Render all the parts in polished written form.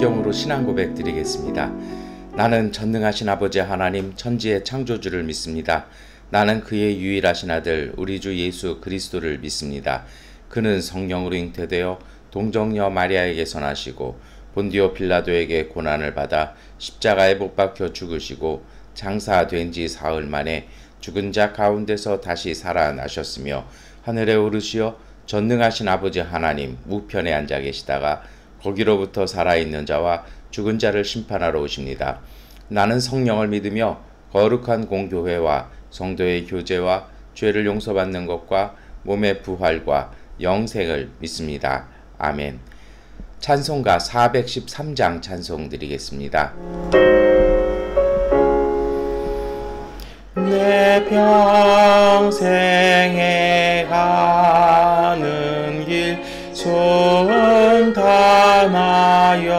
성경으로 신앙 고백 드리겠습니다. 나는 전능하신 아버지 하나님 천지의 창조주를 믿습니다. 나는 그의 유일하신 아들 우리 주 예수 그리스도를 믿습니다. 그는 성령으로 잉태되어 동정녀 마리아에게서 나시고 본디오 빌라도에게 고난을 받아 십자가에 못 박혀 죽으시고 장사된 지 사흘 만에 죽은 자 가운데서 다시 살아나셨으며 하늘에 오르시어 전능하신 아버지 하나님 우편에 앉아 계시다가 거기로부터 살아있는 자와 죽은 자를 심판하러 오십니다. 나는 성령을 믿으며 거룩한 공교회와 성도의 교제와 죄를 용서받는 것과 몸의 부활과 영생을 믿습니다. 아멘. 찬송가 413장 찬송 드리겠습니다. 내 평생에 가는 길 손 담아여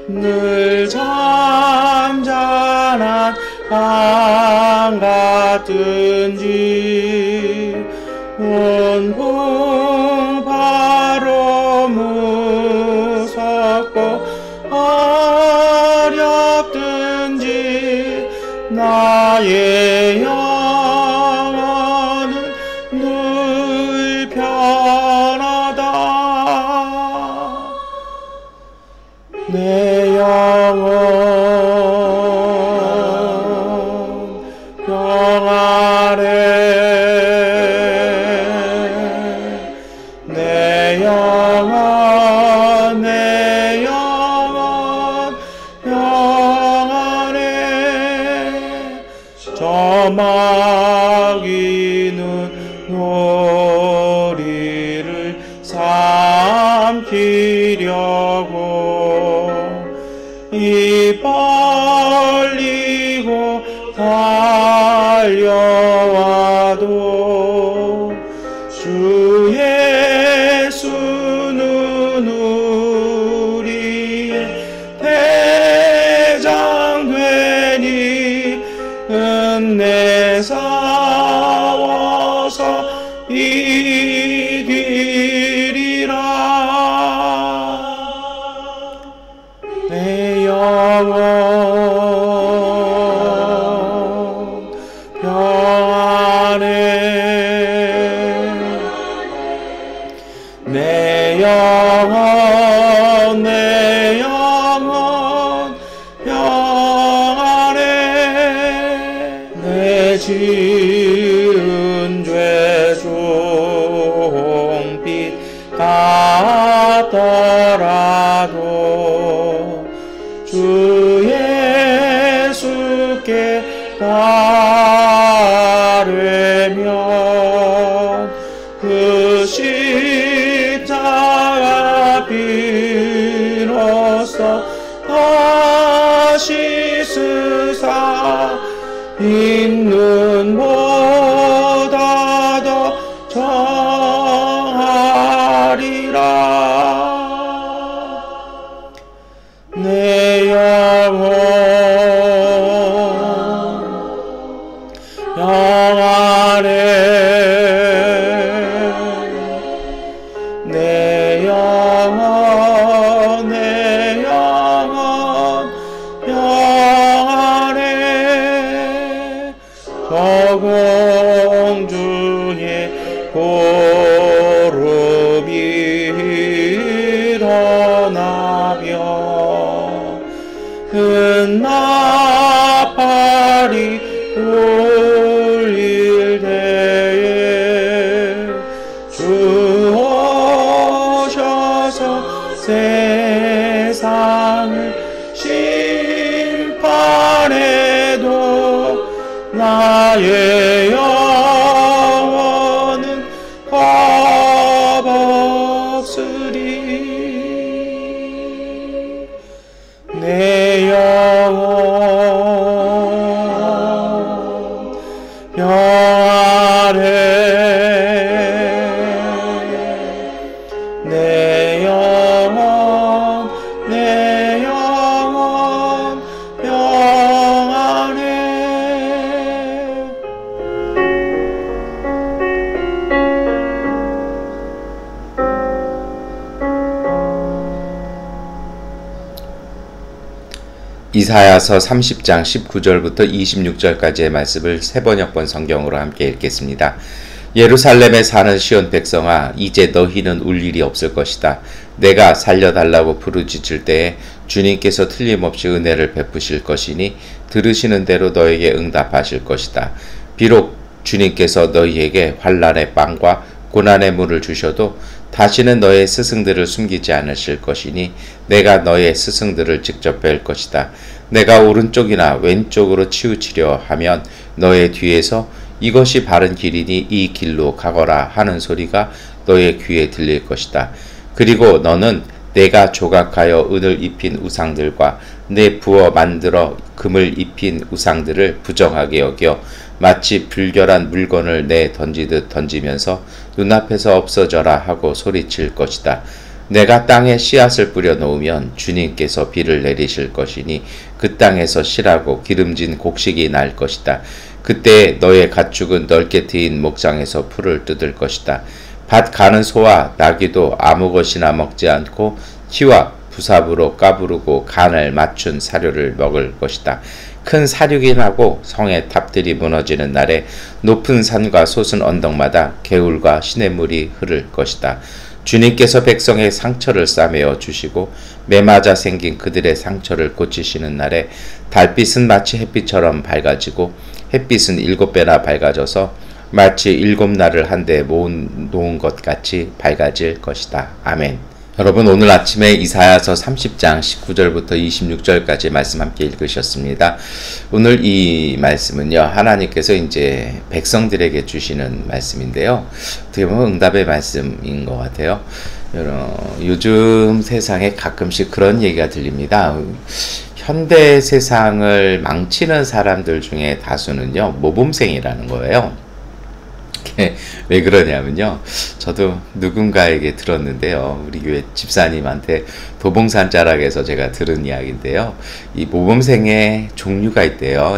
늘 잠잠한 강 같은지 온풍 바로 무섭고 어렵든지 나의 영혼은 늘 편하다. 내 영혼 평안해. 내 영혼 평안해. 저 마귀는 우리를 삼키려고 입 벌리고 달려와도 주 예수는 우리의 대장 되니 은혜 싸워서 이기리라. 내 영혼 평안해. 내 영혼 평안해. 내 지은 죄 종빛 같더라도 주 예수께 따르면 그 십자가 비로소 다시 쓰사 있는 보다 더 정하리라. 내 영혼 평안해. 내 영혼 평안해. 저 공중에 구름이 일어나며 은나팔이 울릴 때에 주 오셔서 세상을 심판해도 나의 영혼은 겁없으리. 내 영혼 평안해. 내 영혼 평안해. 이사야서 30장 19절부터 26절까지의 말씀을 세번역번 성경으로 함께 읽겠습니다. 예루살렘에 사는 시온 백성아, 이제 너희는 울 일이 없을 것이다. 내가 살려달라고 부르짖을 때에 주님께서 틀림없이 은혜를 베푸실 것이니 들으시는 대로 너에게 응답하실 것이다. 비록 주님께서 너희에게 환난의 빵과 고난의 물을 주셔도 다시는 너의 스승들을 숨기지 않으실 것이니 내가 너의 스승들을 직접 뵐 것이다. 내가 오른쪽이나 왼쪽으로 치우치려 하면 너의 뒤에서 이것이 바른 길이니 이 길로 가거라 하는 소리가 너의 귀에 들릴 것이다. 그리고 너는 내가 조각하여 은을 입힌 우상들과 내 부어 만들어 금을 입힌 우상들을 부정하게 여겨 마치 불결한 물건을 내 던지듯 던지면서 눈앞에서 없어져라 하고 소리칠 것이다. 내가 땅에 씨앗을 뿌려 놓으면 주님께서 비를 내리실 것이니 그 땅에서 실하고 기름진 곡식이 날 것이다. 그때 너의 가축은 넓게 트인 목장에서 풀을 뜯을 것이다. 밭 가는 소와 나귀도 아무 것이나 먹지 않고 티와 부삽으로 까부르고 간을 맞춘 사료를 먹을 것이다. 큰 사륙이 나고 성의 탑들이 무너지는 날에 높은 산과 솟은 언덕마다 개울과 시냇물이 흐를 것이다. 주님께서 백성의 상처를 싸매어 주시고 매맞아 생긴 그들의 상처를 고치시는 날에 달빛은 마치 햇빛처럼 밝아지고 햇빛은 7배나 밝아져서 마치 7날을 한데 모은 것 같이 밝아질 것이다. 아멘. 여러분, 오늘 아침에 이사야서 30장 19절부터 26절까지 말씀 함께 읽으셨습니다. 오늘 이 말씀은요, 하나님께서 이제 백성들에게 주시는 말씀인데요. 어떻게 보면 응답의 말씀인 것 같아요. 요즘 세상에 가끔씩 그런 얘기가 들립니다. 현대 세상을 망치는 사람들 중에 다수는요, 모범생이라는 거예요. 왜 그러냐면요, 저도 누군가에게 들었는데요, 우리 교회 집사님한테 도봉산자락에서 제가 들은 이야기인데요, 이 모범생의 종류가 있대요.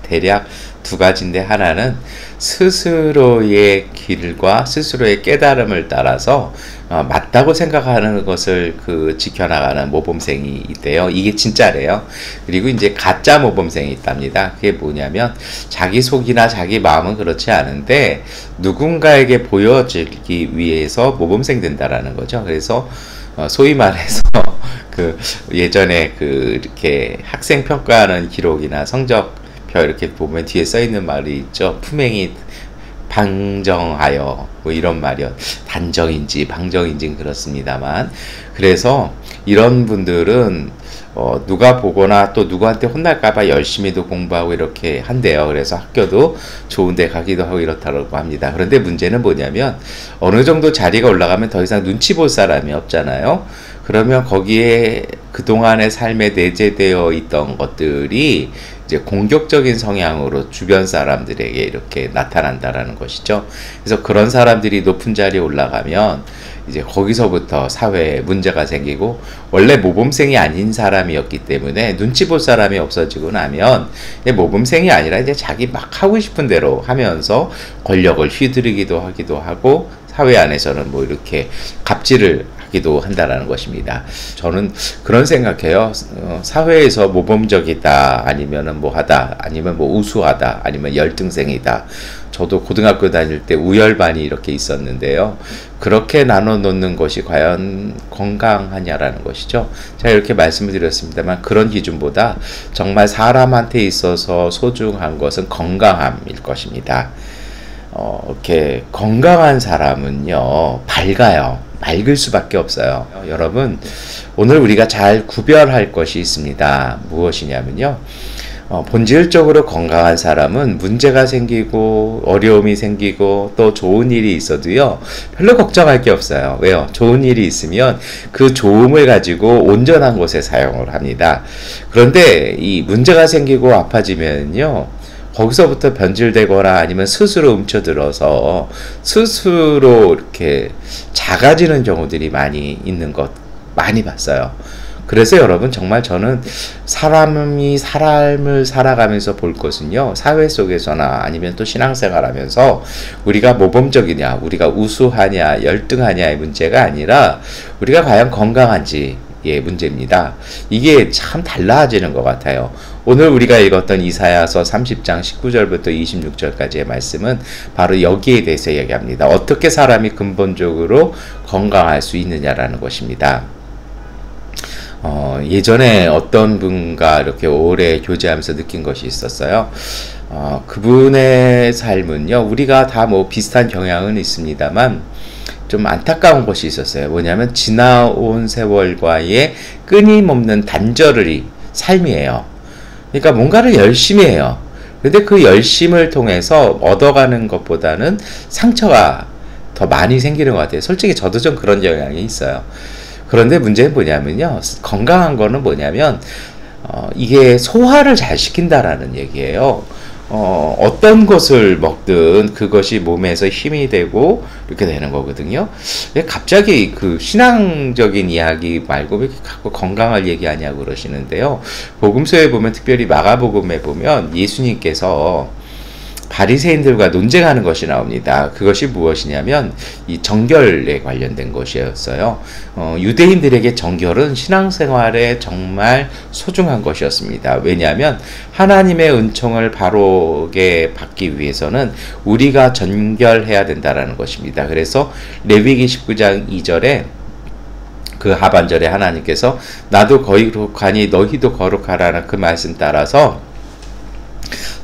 대략 두 가지인데, 하나는 스스로의 길과 스스로의 깨달음을 따라서 맞다고 생각하는 것을 지켜나가는 모범생이 있대요. 이게 진짜래요. 그리고 이제 가짜 모범생이 있답니다. 그게 뭐냐면 자기 속이나 자기 마음은 그렇지 않은데 누군가에게 보여지기 위해서 모범생 된다라는 거죠. 그래서 소위 말해서 예전에 이렇게 학생 평가하는 기록이나 성적표 이렇게 보면 뒤에 써 있는 말이 있죠. 품행이 방정하여, 뭐 이런 말이요. 단정인지 방정인지 그렇습니다만, 그래서 이런 분들은 누가 보거나 또 누구한테 혼날까봐 열심히도 공부하고 이렇게 한대요. 그래서 학교도 좋은데 가기도 하고 이렇다고 합니다. 그런데 문제는 뭐냐면 어느 정도 자리가 올라가면 더 이상 눈치 볼 사람이 없잖아요. 그러면 거기에 그동안의 삶에 내재되어 있던 것들이 이제 공격적인 성향으로 주변 사람들에게 이렇게 나타난다라는 것이죠. 그래서 그런 사람들이 높은 자리에 올라가면 이제 거기서부터 사회에 문제가 생기고, 원래 모범생이 아닌 사람이었기 때문에 눈치 볼 사람이 없어지고 나면 모범생이 아니라 이제 자기 막 하고 싶은 대로 하면서 권력을 휘두르기도 하기도 하고, 사회 안에서는 뭐 이렇게 갑질을 하기도 한다라는 것입니다. 저는 그런 생각해요. 사회에서 모범적이다, 아니면은 뭐하다, 아니면 뭐 우수하다, 아니면 열등생이다. 저도 고등학교 다닐 때 우열반이 이렇게 있었는데요. 그렇게 나눠 놓는 것이 과연 건강하냐라는 것이죠. 제가 이렇게 말씀을 드렸습니다만, 그런 기준보다 정말 사람한테 있어서 소중한 것은 건강함일 것입니다. 이렇게 건강한 사람은요, 밝아요. 맑을 수밖에 없어요. 여러분, 오늘 우리가 잘 구별할 것이 있습니다. 무엇이냐면요, 본질적으로 건강한 사람은 문제가 생기고 어려움이 생기고 또 좋은 일이 있어도요, 별로 걱정할 게 없어요. 왜요? 좋은 일이 있으면 그 좋음을 가지고 온전한 곳에 사용을 합니다. 그런데 이 문제가 생기고 아파지면요, 거기서부터 변질되거나 아니면 스스로 움켜들어서 스스로 이렇게 작아지는 경우들이 많이 있는 것 많이 봤어요. 그래서 여러분, 정말 저는 사람이 삶을 살아가면서 볼 것은요, 사회 속에서나 아니면 또 신앙생활 하면서 우리가 모범적이냐, 우리가 우수하냐, 열등하냐의 문제가 아니라 우리가 과연 건강한지, 문제입니다. 이게 참 달라지는 것 같아요. 오늘 우리가 읽었던 이사야서 30장 19절부터 26절까지의 말씀은 바로 여기에 대해서 얘기합니다. 어떻게 사람이 근본적으로 건강할 수 있느냐라는 것입니다. 예전에 어떤 분과 이렇게 오래 교제하면서 느낀 것이 있었어요. 그분의 삶은요, 우리가 다 뭐 비슷한 경향은 있습니다만, 좀 안타까운 것이 있었어요. 뭐냐면, 지나온 세월과의 끊임없는 단절의 삶이에요. 그러니까 뭔가를 열심히 해요. 근데 그 열심을 통해서 얻어가는 것보다는 상처가 더 많이 생기는 것 같아요. 솔직히 저도 좀 그런 경향이 있어요. 그런데 문제는 뭐냐면요. 건강한 거는 뭐냐면, 이게 소화를 잘 시킨다라는 얘기예요. 어떤 것을 먹든 그것이 몸에서 힘이 되고 이렇게 되는 거거든요. 갑자기 그 신앙적인 이야기 말고 왜 자꾸 건강을 얘기하냐고 그러시는데요. 복음서에 보면, 특별히 마가복음에 보면 예수님께서 바리새인들과 논쟁하는 것이 나옵니다. 그것이 무엇이냐면 이 정결에 관련된 것이었어요. 유대인들에게 정결은 신앙생활에 정말 소중한 것이었습니다. 왜냐하면 하나님의 은총을 바르게 받기 위해서는 우리가 정결해야 된다는 것입니다. 그래서 레위기 19장 2절에 그 하반절에 하나님께서 나도 거룩하니 너희도 거룩하라는 그 말씀 따라서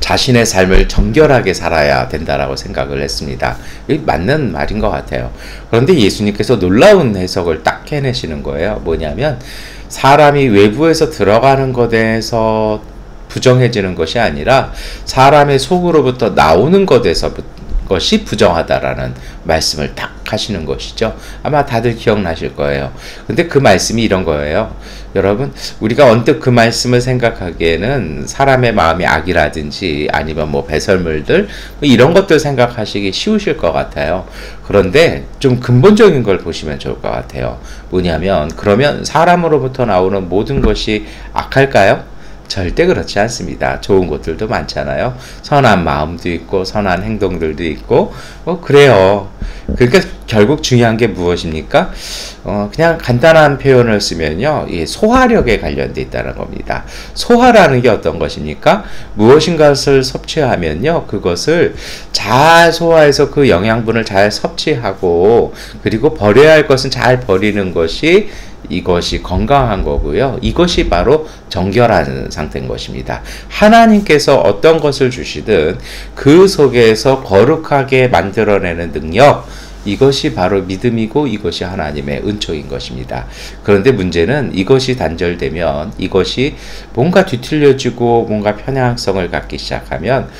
자신의 삶을 정결하게 살아야 된다라고 생각을 했습니다. 이게 맞는 말인 것 같아요. 그런데 예수님께서 놀라운 해석을 딱 해내시는 거예요. 뭐냐면 사람이 외부에서 들어가는 것에서 부정해지는 것이 아니라 사람의 속으로부터 나오는 것이 부정하다라는 말씀을 딱 하시는 것이죠. 아마 다들 기억나실 거예요. 근데 그 말씀이 이런 거예요. 여러분, 우리가 언뜻 그 말씀을 생각하기에는 사람의 마음이 악이라든지 아니면 뭐 배설물들 뭐 이런 것들 생각하시기 쉬우실 것 같아요. 그런데 좀 근본적인 걸 보시면 좋을 것 같아요. 뭐냐면, 그러면 사람으로부터 나오는 모든 것이 악할까요? 절대 그렇지 않습니다. 좋은 것들도 많잖아요. 선한 마음도 있고 선한 행동들도 있고 그래요. 그러니까 결국 중요한 게 무엇입니까? 그냥 간단한 표현을 쓰면요, 소화력에 관련돼 있다는 겁니다. 소화라는 게 어떤 것입니까? 무엇인가를 섭취하면요, 그것을 잘 소화해서 그 영양분을 잘 섭취하고, 그리고 버려야 할 것은 잘 버리는 것이 이것이 건강한 거고요. 이것이 바로 정결한 상태인 것입니다. 하나님께서 어떤 것을 주시든 그 속에서 거룩하게 만들어내는 능력, 이것이 바로 믿음이고 이것이 하나님의 은총인 것입니다. 그런데 문제는 이것이 단절되면, 이것이 뭔가 뒤틀려지고 뭔가 편향성을 갖기 시작하면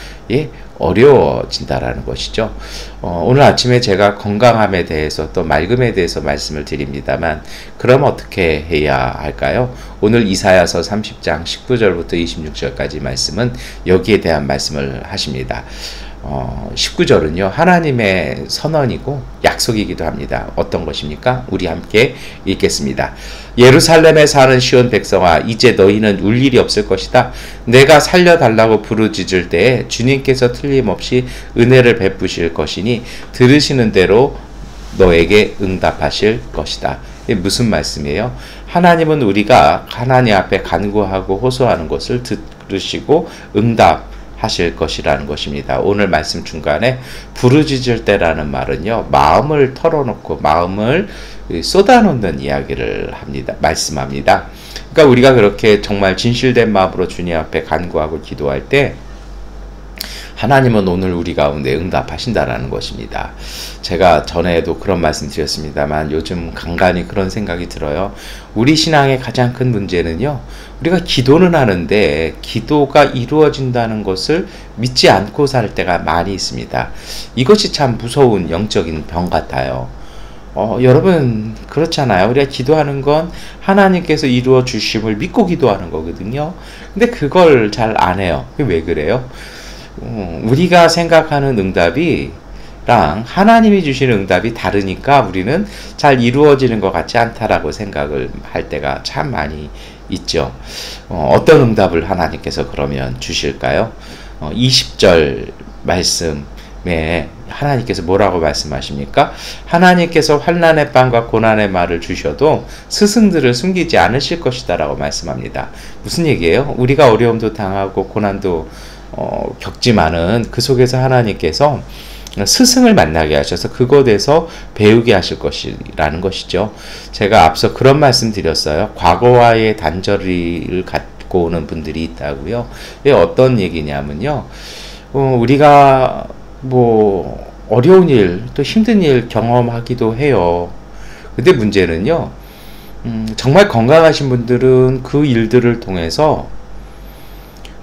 어려워진다라는 것이죠. 오늘 아침에 제가 건강함에 대해서 또 맑음에 대해서 말씀을 드립니다만, 그럼 어떻게 해야 할까요? 오늘 이사야서 30장 19절부터 26절까지 말씀은 여기에 대한 말씀을 하십니다. 19절은요, 하나님의 선언이고 약속이기도 합니다. 어떤 것입니까? 우리 함께 읽겠습니다. 예루살렘에 사는 시온 백성아, 이제 너희는 울 일이 없을 것이다. 내가 살려달라고 부르짖을 때에 주님께서 틀림없이 은혜를 베푸실 것이니 들으시는 대로 너에게 응답하실 것이다. 이게 무슨 말씀이에요? 하나님은 우리가 하나님 앞에 간구하고 호소하는 것을 들으시고 응답하실 것이라는 것입니다. 오늘 말씀 중간에 부르짖을 때라는 말은요, 마음을 털어놓고 마음을 쏟아놓는 이야기를 합니다. 말씀합니다. 그러니까 우리가 그렇게 정말 진실된 마음으로 주님 앞에 간구하고 기도할 때 하나님은 오늘 우리 가운데 응답하신다라는 것입니다. 제가 전에도 그런 말씀 드렸습니다만 요즘 간간히 그런 생각이 들어요. 우리 신앙의 가장 큰 문제는요, 우리가 기도는 하는데 기도가 이루어진다는 것을 믿지 않고 살 때가 많이 있습니다. 이것이 참 무서운 영적인 병 같아요. 여러분 그렇잖아요. 우리가 기도하는 건 하나님께서 이루어 주심을 믿고 기도하는 거거든요. 근데 그걸 잘 안 해요. 왜 그래요? 우리가 생각하는 응답이랑 하나님이 주시는 응답이 다르니까 우리는 잘 이루어지는 것 같지 않다라고 생각을 할 때가 참 많이 있죠. 어떤 응답을 하나님께서 그러면 주실까요? 20절 말씀에 하나님께서 뭐라고 말씀하십니까? 하나님께서 환난의 빵과 고난의 말을 주셔도 스승들을 숨기지 않으실 것이다 라고 말씀합니다. 무슨 얘기예요? 우리가 어려움도 당하고 고난도 겪지만은 그 속에서 하나님께서 스승을 만나게 하셔서 그곳에서 배우게 하실 것이라는 것이죠. 제가 앞서 그런 말씀 드렸어요. 과거와의 단절을 갖고 오는 분들이 있다고요. 이게 어떤 얘기냐면요. 우리가 뭐 어려운 일, 또 힘든 일 경험하기도 해요. 근데 문제는요. 정말 건강하신 분들은 그 일들을 통해서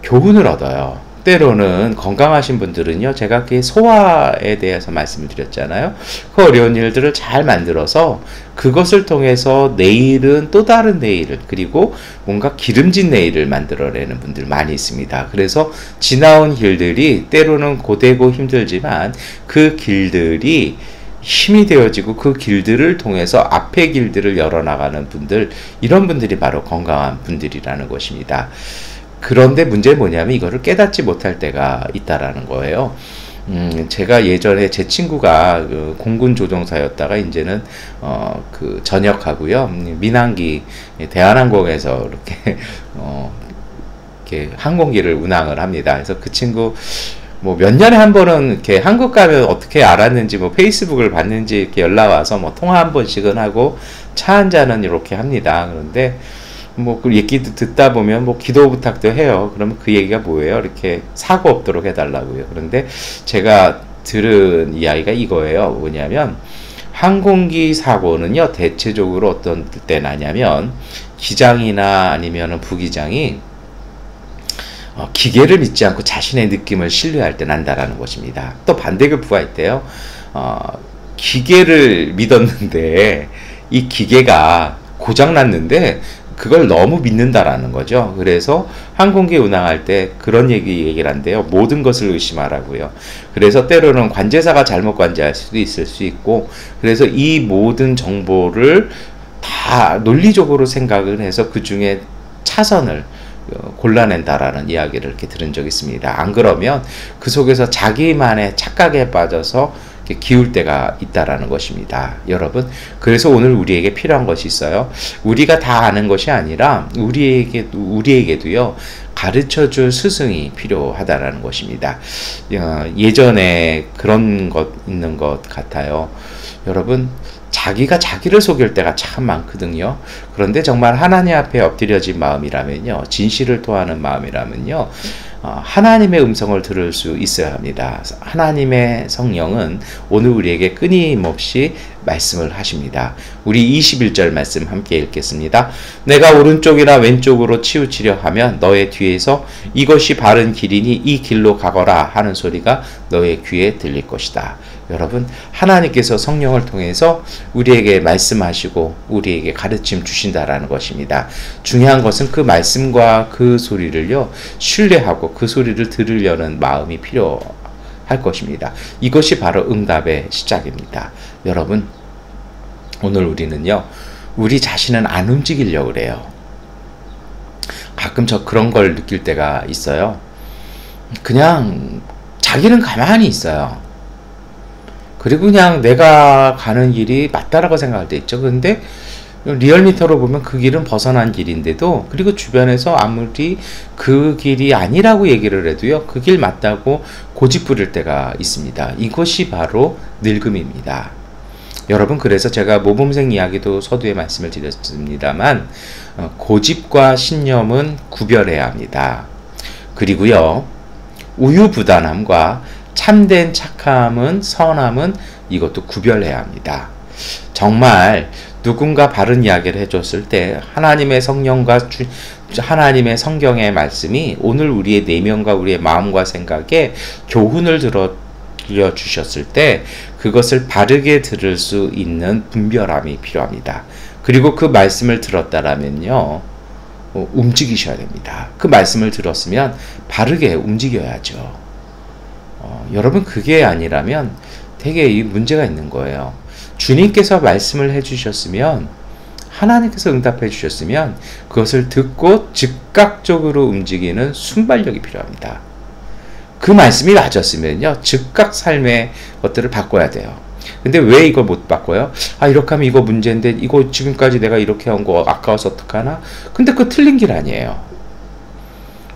교훈을 얻어요. 때로는 건강하신 분들은요, 제가 그 소화에 대해서 말씀을 드렸잖아요. 그 어려운 일들을 잘 만들어서 그것을 통해서 내일은 또 다른 내일을, 그리고 뭔가 기름진 내일을 만들어내는 분들 많이 있습니다. 그래서 지나온 길들이 때로는 고되고 힘들지만 그 길들이 힘이 되어지고 그 길들을 통해서 앞의 길들을 열어나가는 분들, 이런 분들이 바로 건강한 분들이라는 것입니다. 그런데 문제는 뭐냐면 이거를 깨닫지 못할 때가 있다라는 거예요. 제가 예전에 제 친구가 그 공군 조종사였다가 이제는 그 전역하고요. 민항기 대한항공에서 이렇게 이렇게 항공기를 운항을 합니다. 그래서 그 친구 뭐 몇 년에 한 번은 이렇게 한국 가면 어떻게 알았는지 뭐 페이스북을 봤는지 이렇게 연락 와서 뭐 통화 한 번씩은 하고 차 한 잔은 이렇게 합니다. 그런데 뭐 그 얘기도 듣다 보면 뭐 기도 부탁도 해요. 그러면 그 얘기가 뭐예요? 이렇게 사고 없도록 해달라고요. 그런데 제가 들은 이야기가 이거예요. 뭐냐면 항공기 사고는요, 대체적으로 어떤 때 나냐면 기장이나 아니면은 부기장이 기계를 믿지 않고 자신의 느낌을 신뢰할 때 난다라는 것입니다. 또 반대급부가 있대요. 기계를 믿었는데 이 기계가 고장났는데 그걸 너무 믿는다라는 거죠. 그래서 항공기 운항할 때 그런 얘기를 한대요. 모든 것을 의심하라고요. 그래서 때로는 관제사가 잘못 관제할 수도 있을 수 있고, 그래서 이 모든 정보를 다 논리적으로 생각을 해서 그 중에 차선을 골라낸다라는 이야기를 이렇게 들은 적이 있습니다. 안 그러면 그 속에서 자기만의 착각에 빠져서 기울 때가 있다라는 것입니다. 여러분, 그래서 오늘 우리에게 필요한 것이 있어요. 우리가 다 아는 것이 아니라 우리에게도요, 가르쳐줄 스승이 필요하다라는 것입니다. 예전에 그런 것 있는 것 같아요. 여러분, 자기가 자기를 속일 때가 참 많거든요. 그런데 정말 하나님 앞에 엎드려진 마음이라면요, 진실을 토하는 마음이라면요, 하나님의 음성을 들을 수 있어야 합니다. 하나님의 성령은 오늘 우리에게 끊임없이 말씀을 하십니다. 우리 21절 말씀 함께 읽겠습니다. 내가 오른쪽이나 왼쪽으로 치우치려 하면 너의 뒤에서 이것이 바른 길이니 이 길로 가거라 하는 소리가 너의 귀에 들릴 것이다. 여러분, 하나님께서 성령을 통해서 우리에게 말씀하시고 우리에게 가르침 주신다라는 것입니다. 중요한 것은 그 말씀과 그 소리를요, 신뢰하고 그 소리를 들으려는 마음이 필요할 것입니다. 이것이 바로 응답의 시작입니다. 여러분, 오늘 우리는요, 우리 자신은 안 움직이려고 그래요. 가끔 저 그런 걸 느낄 때가 있어요. 그냥 자기는 가만히 있어요. 그리고 그냥 내가 가는 길이 맞다라고 생각할 때 있죠. 근데 리얼미터로 보면 그 길은 벗어난 길인데도, 그리고 주변에서 아무리 그 길이 아니라고 얘기를 해도요, 그 길 맞다고 고집 부릴 때가 있습니다. 이것이 바로 늙음입니다. 여러분, 그래서 제가 모범생 이야기도 서두에 말씀을 드렸습니다만, 고집과 신념은 구별해야 합니다. 그리고요, 우유부단함과 참된 착함은, 선함은 이것도 구별해야 합니다. 정말 누군가 바른 이야기를 해줬을 때 하나님의 성령과 하나님의 성경의 말씀이 오늘 우리의 내면과 우리의 마음과 생각에 교훈을 들려주셨을 때 그것을 바르게 들을 수 있는 분별함이 필요합니다. 그리고 그 말씀을 들었다라면요, 움직이셔야 됩니다. 그 말씀을 들었으면 바르게 움직여야죠. 여러분, 그게 아니라면 되게 이 문제가 있는 거예요. 주님께서 말씀을 해주셨으면, 하나님께서 응답해 주셨으면 그것을 듣고 즉각적으로 움직이는 순발력이 필요합니다. 그 말씀이 맞았으면요, 즉각 삶의 것들을 바꿔야 돼요. 근데 왜 이걸 못 바꿔요? 아, 이렇게 하면 이거 문제인데, 이거 지금까지 내가 이렇게 한 거 아까워서 어떡하나? 근데 그거 틀린 길 아니에요.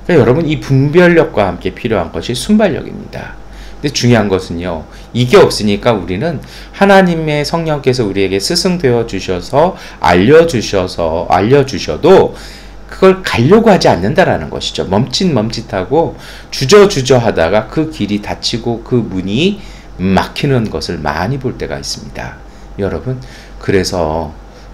그러니까 여러분, 이 분별력과 함께 필요한 것이 순발력입니다. 근데 중요한 것은요, 이게 없으니까 우리는 하나님의 성령께서 우리에게 스승되어 주셔서 알려주셔도 그걸 가려고 하지 않는다라는 것이죠. 멈칫멈칫하고 주저주저 하다가 그 길이 닫히고 그 문이 막히는 것을 많이 볼 때가 있습니다. 여러분, 그래서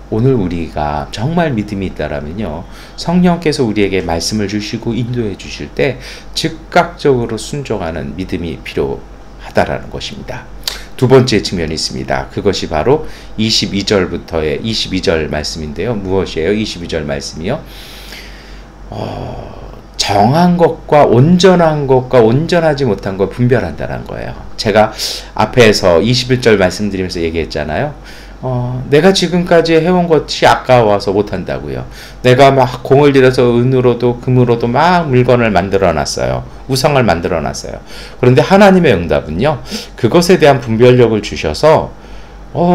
오늘 우리가 정말 믿음이 있다라면요, 성령께서 우리에게 말씀을 주시고 인도해 주실 때 즉각적으로 순종하는 믿음이 필요하다라는 것입니다. 두 번째 측면이 있습니다. 그것이 바로 22절부터의 22절 말씀인데요. 무엇이에요? 22절 말씀이요. 정한 것과 온전한 것과 온전하지 못한 걸 분별한다는 거예요. 제가 앞에서 21절 말씀드리면서 얘기했잖아요. 내가 지금까지 해온 것이 아까워서 못한다고요. 내가 막 공을 들여서 은으로도 금으로도 막 물건을 만들어놨어요. 우상을 만들어놨어요. 그런데 하나님의 응답은요, 그것에 대한 분별력을 주셔서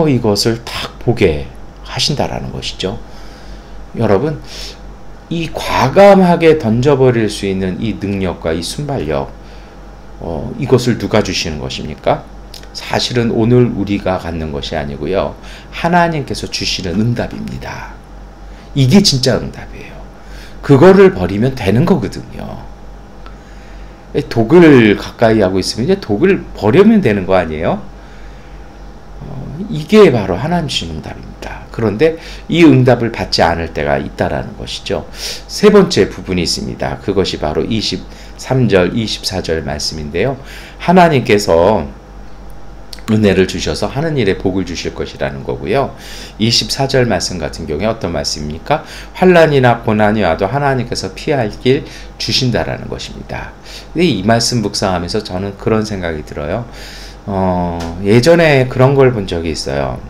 이것을 딱 보게 하신다라는 것이죠. 여러분, 이 과감하게 던져버릴 수 있는 이 능력과 이 순발력, 이것을 누가 주시는 것입니까? 사실은 오늘 우리가 갖는 것이 아니고요, 하나님께서 주시는 응답입니다. 이게 진짜 응답이에요. 그거를 버리면 되는 거거든요. 독을 가까이 하고 있으면 이제 독을 버리면 되는 거 아니에요? 이게 바로 하나님 주신 응답입니다. 그런데 이 응답을 받지 않을 때가 있다라는 것이죠. 세 번째 부분이 있습니다. 그것이 바로 23절, 24절 말씀인데요. 하나님께서 은혜를 주셔서 하는 일에 복을 주실 것이라는 거고요. 24절 말씀 같은 경우에 어떤 말씀입니까? 환난이나 고난이 와도 하나님께서 피할 길 주신다라는 것입니다. 근데 이 말씀 묵상하면서 저는 그런 생각이 들어요. 예전에 그런 걸 본 적이 있어요.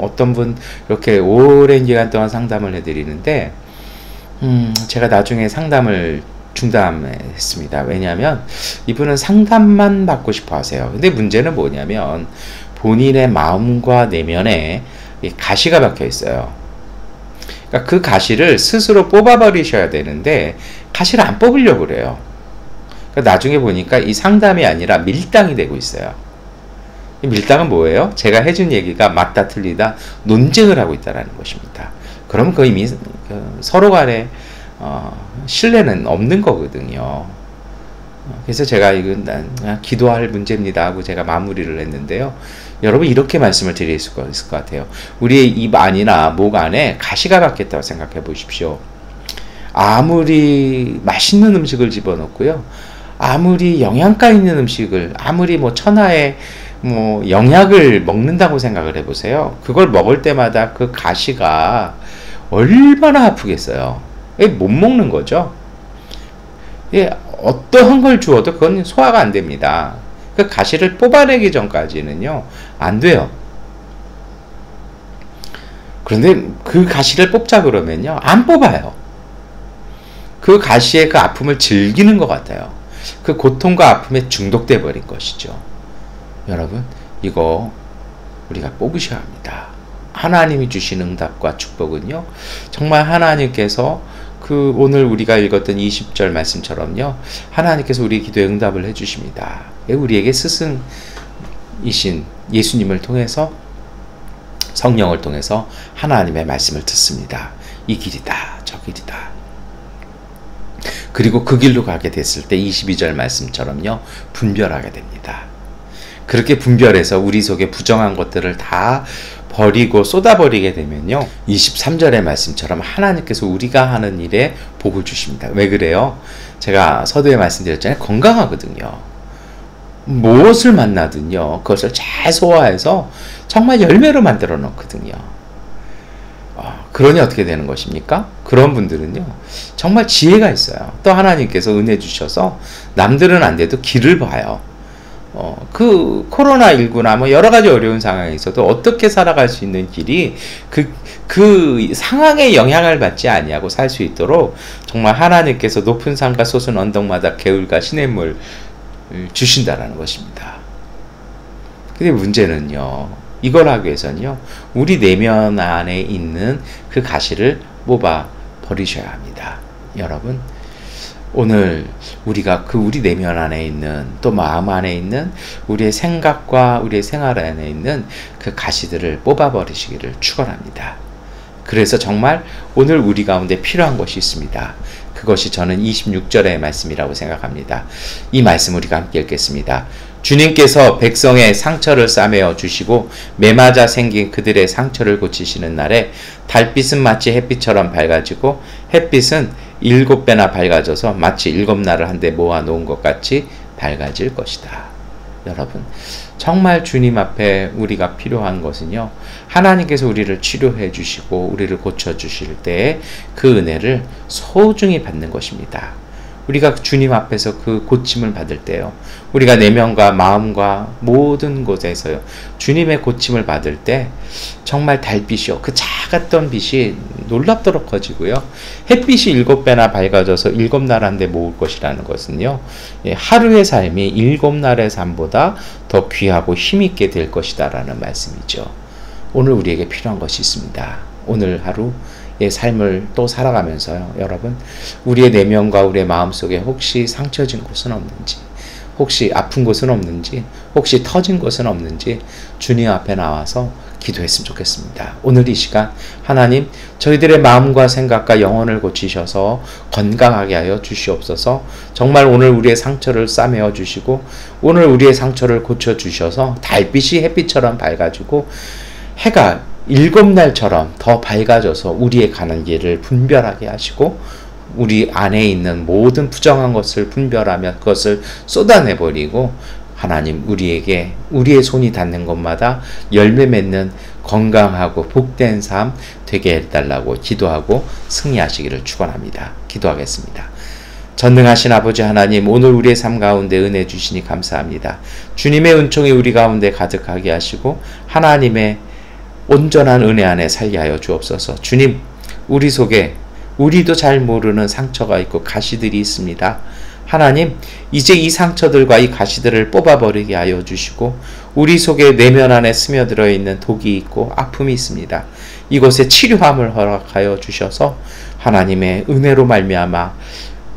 어떤 분 이렇게 오랜 기간 동안 상담을 해드리는데, 제가 나중에 상담을 중단했습니다. 왜냐하면 이분은 상담만 받고 싶어 하세요. 근데 문제는 뭐냐면 본인의 마음과 내면에 가시가 박혀 있어요. 그러니까 그 가시를 스스로 뽑아버리셔야 되는데 가시를 안 뽑으려고 그래요. 그러니까 나중에 보니까 이 상담이 아니라 밀당이 되고 있어요. 이 밀당은 뭐예요? 제가 해준 얘기가 맞다 틀리다 논쟁을 하고 있다는 것입니다. 그럼 그 이미 서로 간에 신뢰는 없는 거거든요. 그래서 제가 이건 그냥 기도할 문제입니다 하고 제가 마무리를 했는데요. 여러분, 이렇게 말씀을 드릴 수가 있을 것 같아요. 우리의 입 안이나 목 안에 가시가 박혔다고 생각해 보십시오. 아무리 맛있는 음식을 집어넣고요, 아무리 영양가 있는 음식을, 아무리 천하의 영약을 먹는다고 생각을 해보세요. 그걸 먹을 때마다 그 가시가 얼마나 아프겠어요. 못 먹는 거죠. 어떠한 걸 주어도 그건 소화가 안 됩니다. 그 가시를 뽑아내기 전까지는요, 안 돼요. 그런데 그 가시를 뽑자 그러면요, 안 뽑아요. 그 가시의 그 아픔을 즐기는 것 같아요. 그 고통과 아픔에 중독돼 버린 것이죠. 여러분, 이거 우리가 뽑으셔야 합니다. 하나님이 주신 응답과 축복은요, 정말 하나님께서 오늘 우리가 읽었던 20절 말씀처럼요, 하나님께서 우리 기도에 응답을 해주십니다. 우리에게 스승이신 예수님을 통해서, 성령을 통해서 하나님의 말씀을 듣습니다. 이 길이다, 저 길이다. 그리고 그 길로 가게 됐을 때 22절 말씀처럼요, 분별하게 됩니다. 그렇게 분별해서 우리 속에 부정한 것들을 다 버리고 쏟아버리게 되면요, 23절의 말씀처럼 하나님께서 우리가 하는 일에 복을 주십니다. 왜 그래요? 제가 서두에 말씀드렸잖아요. 건강하거든요. 무엇을 만나든요, 그것을 잘 소화해서 정말 열매로 만들어 놓거든요. 그러니 어떻게 되는 것입니까? 그런 분들은요, 정말 지혜가 있어요. 또 하나님께서 은혜 주셔서 남들은 안 돼도 길을 봐요. 그 코로나19나 여러 가지 어려운 상황에서도 어떻게 살아갈 수 있는 길이 그 상황에 영향을 받지 아니하고 살 수 있도록 정말 하나님께서 높은 산과 솟은 언덕마다 개울과 시냇물 주신다라는 것입니다. 근데 문제는요, 이걸 하기 위해서는요, 우리 내면 안에 있는 그 가시를 뽑아 버리셔야 합니다. 여러분, 오늘 우리가 그 우리 내면 안에 있는, 또 마음 안에 있는 우리의 생각과 우리의 생활 안에 있는 그 가시들을 뽑아 버리시기를 축원합니다. 그래서 정말 오늘 우리 가운데 필요한 것이 있습니다. 그것이 저는 26절의 말씀이라고 생각합니다. 이 말씀 우리가 함께 읽겠습니다. 주님께서 백성의 상처를 싸매어 주시고 매맞아 생긴 그들의 상처를 고치시는 날에 달빛은 마치 햇빛처럼 밝아지고 햇빛은 7배나 밝아져서 마치 7날을 한데 모아 놓은 것 같이 밝아질 것이다. 여러분, 정말 주님 앞에 우리가 필요한 것은요, 하나님께서 우리를 치료해 주시고 우리를 고쳐 주실 때에 그 은혜를 소중히 받는 것입니다. 우리가 주님 앞에서 그 고침을 받을 때요, 우리가 내면과 마음과 모든 곳에서요, 주님의 고침을 받을 때 정말 달빛이요, 그 작았던 빛이 놀랍도록 커지고요, 햇빛이 7배나 밝아져서 7날 한데 모을 것이라는 것은요, 하루의 삶이 7날의 삶보다 더 귀하고 힘있게 될 것이다 라는 말씀이죠. 오늘 우리에게 필요한 것이 있습니다. 오늘 하루의 삶을 또 살아가면서요, 여러분, 우리의 내면과 우리의 마음속에 혹시 상처진 곳은 없는지, 혹시 아픈 곳은 없는지, 혹시 터진 곳은 없는지 주님 앞에 나와서 기도했으면 좋겠습니다. 오늘 이 시간 하나님, 저희들의 마음과 생각과 영혼을 고치셔서 건강하게 하여 주시옵소서. 정말 오늘 우리의 상처를 싸매어 주시고 오늘 우리의 상처를 고쳐 주셔서 달빛이 햇빛처럼 밝아지고 해가 7날처럼 더 밝아져서 우리의 가는 길을 분별하게 하시고 우리 안에 있는 모든 부정한 것을 분별하며 그것을 쏟아내버리고 하나님, 우리에게 우리의 손이 닿는 곳마다 열매 맺는 건강하고 복된 삶 되게 해달라고 기도하고 승리하시기를 축원합니다. 기도하겠습니다. 전능하신 아버지 하나님, 오늘 우리의 삶 가운데 은혜 주시니 감사합니다. 주님의 은총이 우리 가운데 가득하게 하시고 하나님의 온전한 은혜 안에 살게 하여 주옵소서. 주님, 우리 속에 우리도 잘 모르는 상처가 있고 가시들이 있습니다. 하나님, 이제 이 상처들과 이 가시들을 뽑아버리게 하여 주시고 우리 속에 내면 안에 스며들어 있는 독이 있고 아픔이 있습니다. 이곳에 치료함을 허락하여 주셔서 하나님의 은혜로 말미암아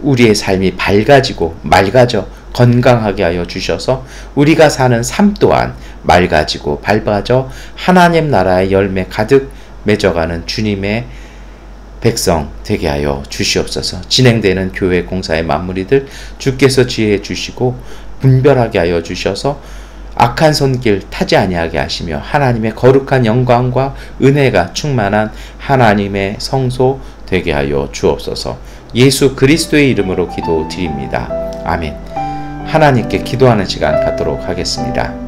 우리의 삶이 밝아지고 맑아져 건강하게 하여 주셔서 우리가 사는 삶 또한 맑아지고 밝아져 하나님 나라의 열매 가득 맺어가는 주님의 백성 되게 하여 주시옵소서. 진행되는 교회 공사의 마무리들 주께서 지혜해 주시고 분별하게 하여 주셔서 악한 손길 타지 아니하게 하시며 하나님의 거룩한 영광과 은혜가 충만한 하나님의 성소 되게 하여 주옵소서. 예수 그리스도의 이름으로 기도드립니다. 아멘. 하나님께 기도하는 시간 갖도록 하겠습니다.